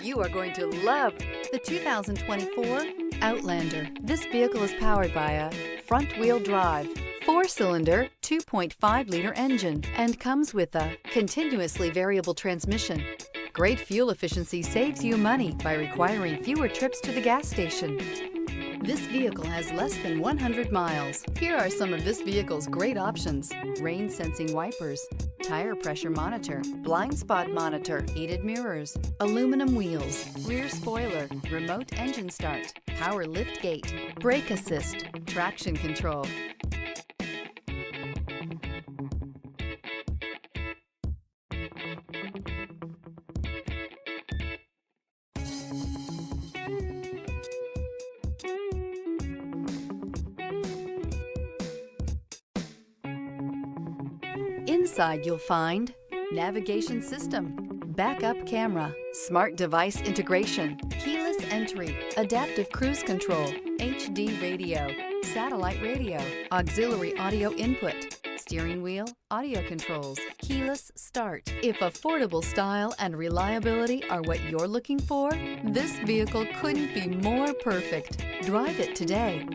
You are going to love the 2024 Outlander. This vehicle is powered by a front-wheel drive, 4-cylinder, 2.5-liter engine, and comes with a continuously variable transmission. Great fuel efficiency saves you money by requiring fewer trips to the gas station. This vehicle has less than 100 miles. Here are some of this vehicle's great options: rain sensing wipers, tire pressure monitor, blind spot monitor, heated mirrors, aluminum wheels, rear spoiler, remote engine start, power lift gate, brake assist, traction control. Inside you'll find navigation system, backup camera, smart device integration, keyless entry, adaptive cruise control, HD radio, satellite radio, auxiliary audio input, steering wheel audio controls, keyless start. If affordable style and reliability are what you're looking for, this vehicle couldn't be more perfect. Drive it today.